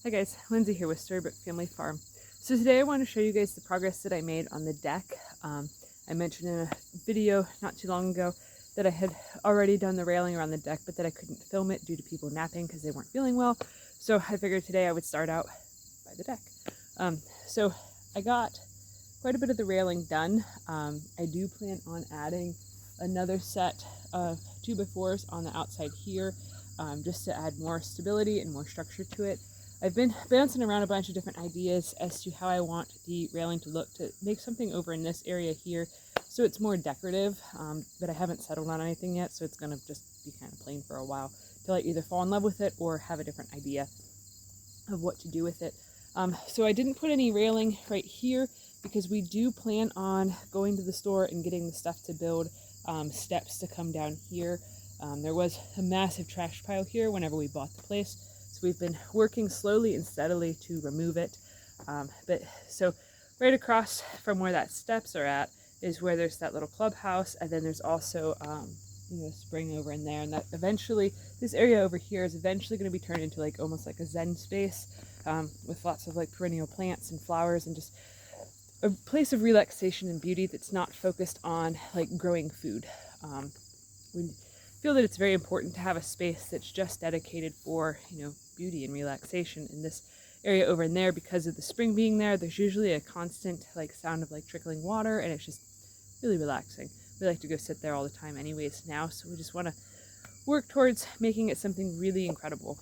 Hi guys, Lindsay here with Storybook Family Farm. So today I want to show you guys the progress that I made on the deck. I mentioned in a video not too long ago that I had already done the railing around the deck, but that I couldn't film it due to people napping because they weren't feeling well. So I figured today I would start out by the deck. So I got quite a bit of the railing done. I do plan on adding another set of 2x4s on the outside here, just to add more stability and more structure to it. I've been bouncing around a bunch of different ideas as to how I want the railing to look, to make something over in this area here so it's more decorative, but I haven't settled on anything yet, so it's going to just be kind of plain for a while till I either fall in love with it or have a different idea of what to do with it. So I didn't put any railing right here because we do plan on going to the store and getting the stuff to build steps to come down here. There was a massive trash pile here whenever we bought the place. So we've been working slowly and steadily to remove it. So right across from where that steps are at is where there's that little clubhouse, and then there's also spring over in there, and that eventually this area over here is eventually going to be turned into like almost like a zen space, with lots of like perennial plants and flowers and just a place of relaxation and beauty that's not focused on like growing food. We feel that it's very important to have a space that's just dedicated for, beauty and relaxation. In this area over in there, because of the spring being there, there's usually a constant like sound of like trickling water, and it's just really relaxing. We like to go sit there all the time anyways now, so we just want to work towards making it something really incredible.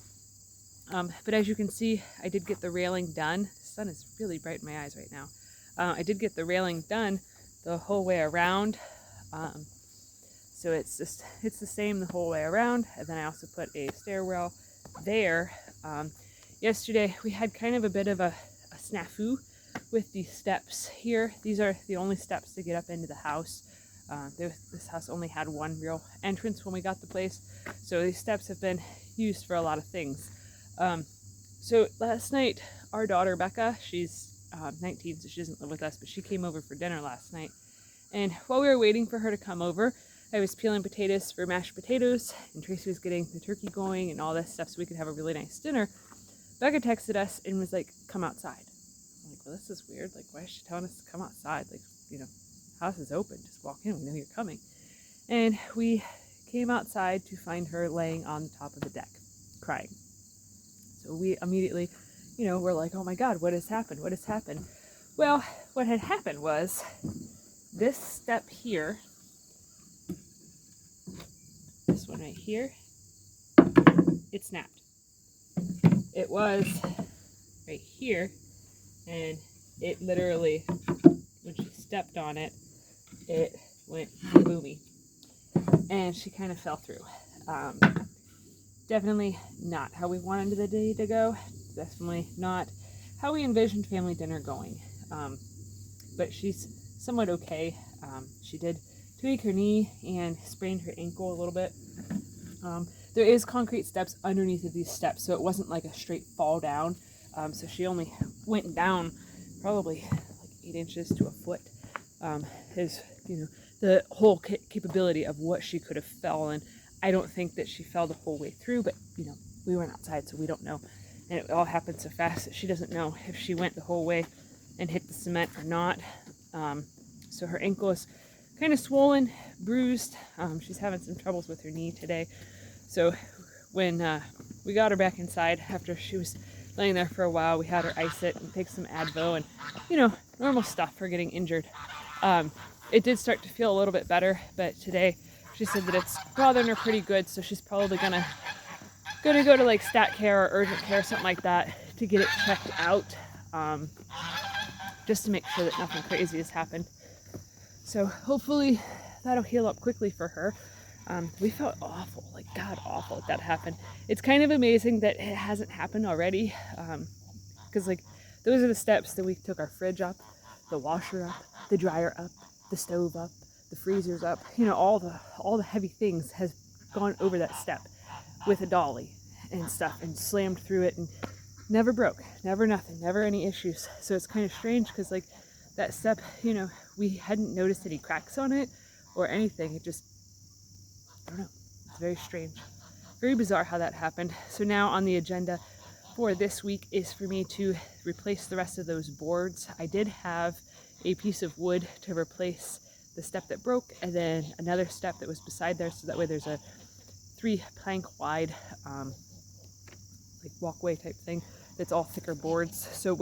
But as you can see, I did get the railing done. The sun is really bright in my eyes right now. I did get the railing done the whole way around. So it's the same the whole way around. And then I also put a stairwell there. Yesterday we had kind of a bit of a snafu with the steps here. These are the only steps to get up into the house. This house only had one real entrance when we got the place, so these steps have been used for a lot of things. So last night, our daughter Becca, she's 19, so she doesn't live with us, but she came over for dinner last night. And while we were waiting for her to come over, I was peeling potatoes for mashed potatoes, and Tracy was getting the turkey going and all this stuff so we could have a really nice dinner. Becca texted us and was like, "Come outside." I'm like, "Well, this is weird. Like, why is she telling us to come outside? Like, house is open. Just walk in. We know you're coming." And we came outside to find her laying on the top of the deck, crying. So we immediately, we're like, "Oh my God, what has happened? What has happened?" Well, what had happened was this step here, this one right here, it snapped. It was right here, and it literally, when she stepped on it, it went boomy, and she kind of fell through. Definitely not how we wanted the day to go. Definitely not how we envisioned family dinner going. But she's somewhat okay. She did tweak her knee and sprained her ankle a little bit. There is concrete steps underneath of these steps, so it wasn't like a straight fall down. So she only went down probably like 8 inches to a foot. Is the whole capability of what she could have fallen. I don't think that she fell the whole way through, but we weren't outside, so we don't know, and it all happened so fast that she doesn't know if she went the whole way and hit the cement or not. So her ankle is kind of swollen, bruised. She's having some troubles with her knee today. So when we got her back inside after she was laying there for a while, we had her ice it and take some Advil and normal stuff for getting injured. It did start to feel a little bit better, but today she said that it's bothering her pretty good, so she's probably gonna go to like stat care or urgent care or something like that to get it checked out, just to make sure that nothing crazy has happened. So hopefully that'll heal up quickly for her. We felt awful, like God awful that happened. It's kind of amazing that it hasn't happened already, because like those are the steps that we took our fridge up, the washer up, the dryer up, the stove up, the freezers up, all the heavy things has gone over that step with a dolly and stuff and slammed through it and never broke, never nothing, never any issues. So it's kind of strange because like that step, we hadn't noticed any cracks on it or anything. It just, I don't know, it's very strange. Very bizarre how that happened. So now on the agenda for this week is for me to replace the rest of those boards. I did have a piece of wood to replace the step that broke, and then another step that was beside there, so that way there's a 3-plank wide like walkway type thing that's all thicker boards. So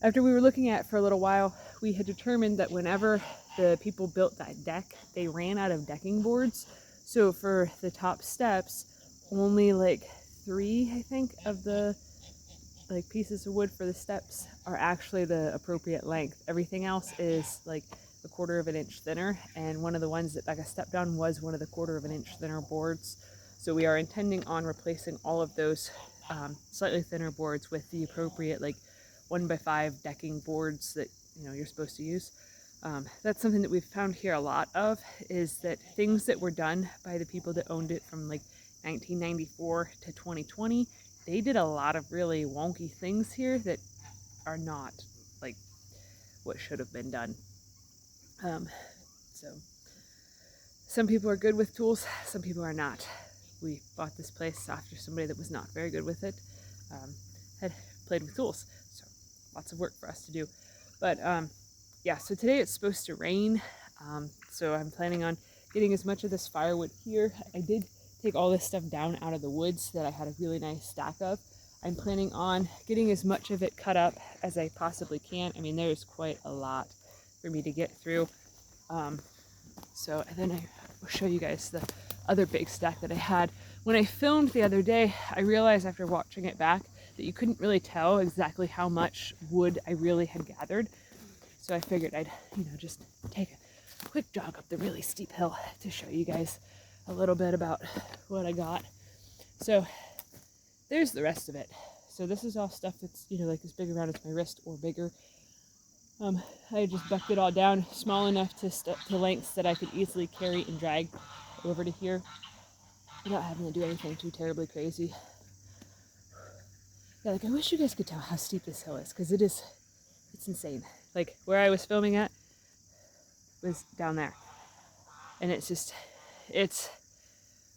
after we were looking at it for a little while, we had determined that whenever the people built that deck, they ran out of decking boards. So for the top steps, only like 3, I think, of the like pieces of wood for the steps are actually the appropriate length. Everything else is like a 1/4 of an inch thinner, and one of the ones that I stepped on was one of the 1/4 of an inch thinner boards. So we are intending on replacing all of those slightly thinner boards with the appropriate like 1x5 decking boards that you're supposed to use. That's something that we've found here a lot of, is that things that were done by the people that owned it from like 1994 to 2020, they did a lot of really wonky things here that are not like what should have been done. So some people are good with tools, some people are not. We bought this place after somebody that was not very good with it had played with tools, so lots of work for us to do. But yeah, so today it's supposed to rain, so I'm planning on getting as much of this firewood here. I did take all this stuff down out of the woods that I had a really nice stack of. I'm planning on getting as much of it cut up as I possibly can. I mean, there's quite a lot for me to get through. So, and then I will show you guys the other big stack that I had. When I filmed the other day, I realized after watching it back that you couldn't really tell exactly how much wood I really had gathered. So I figured I'd, just take a quick jog up the really steep hill to show you guys a little bit about what I got. So there's the rest of it. So this is all stuff that's, like as big around as my wrist or bigger. I just bucked it all down small enough to lengths that I could easily carry and drag over to here without having to do anything too terribly crazy. Yeah, like I wish you guys could tell how steep this hill is, because it's insane. Like where I was filming at was down there, and it's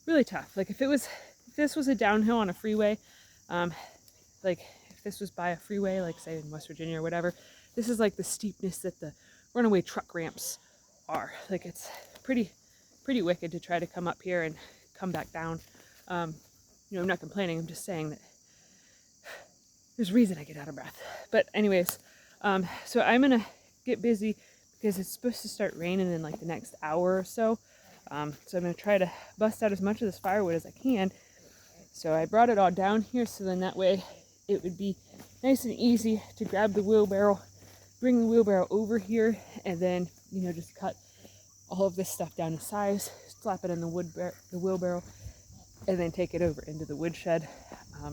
really tough. Like if this was a downhill on a freeway, like if this was by a freeway, like say in West Virginia or whatever, this is like the steepness that the runaway truck ramps are. Like it's pretty wicked to try to come up here and come back down. I'm not complaining, I'm just saying that there's a reason I get out of breath. But anyways, so I'm gonna get busy because it's supposed to start raining in like the next hour or so. So I'm gonna try to bust out as much of this firewood as I can. So I brought it all down here, so then that way it would be nice and easy to grab the wheelbarrow, bring the wheelbarrow over here, and then just cut all of this stuff down to size, slap it in the wheelbarrow, and then take it over into the woodshed. I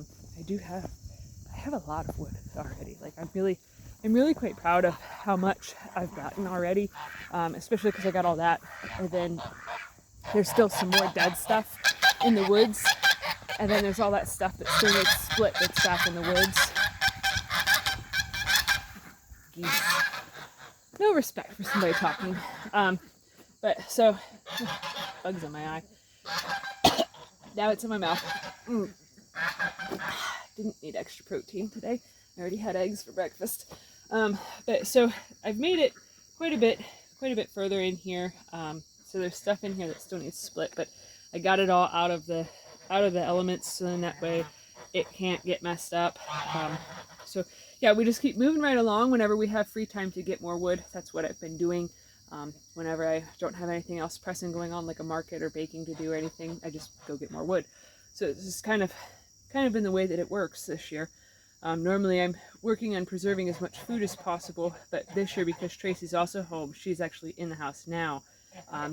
have a lot of wood already. Like I'm really quite proud of how much I've gotten already, especially because I got all that, and then there's still some more dead stuff in the woods, and then there's all that stuff that still needs split that's back in the woods. Geese. No respect for somebody talking. But so, bugs in my eye. Now it's in my mouth. Didn't need extra protein today. I already had eggs for breakfast. But so I've made it quite a bit further in here. So there's stuff in here that still needs split, but I got it all out of the elements, so then that way it can't get messed up. So yeah, we just keep moving right along. Whenever we have free time to get more wood, that's what I've been doing. Whenever I don't have anything else pressing going on, like a market or baking to do or anything, I just go get more wood. So this is kind of been the way that it works this year. Normally I'm working on preserving as much food as possible, but this year, because Tracy's also home, she's actually in the house now,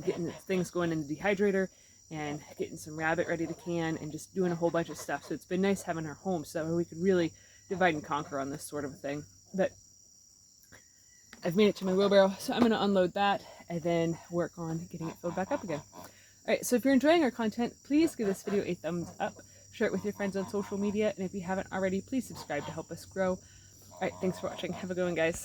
getting things going in the dehydrator and getting some rabbit ready to can and just doing a whole bunch of stuff. So it's been nice having her home so that we could really divide and conquer on this sort of a thing. But I've made it to my wheelbarrow, so I'm going to unload that and then work on getting it filled back up again. Alright, so if you're enjoying our content, please give this video a thumbs up, share it with your friends on social media, and if you haven't already, please subscribe to help us grow. Alright, thanks for watching. Have a good one, guys.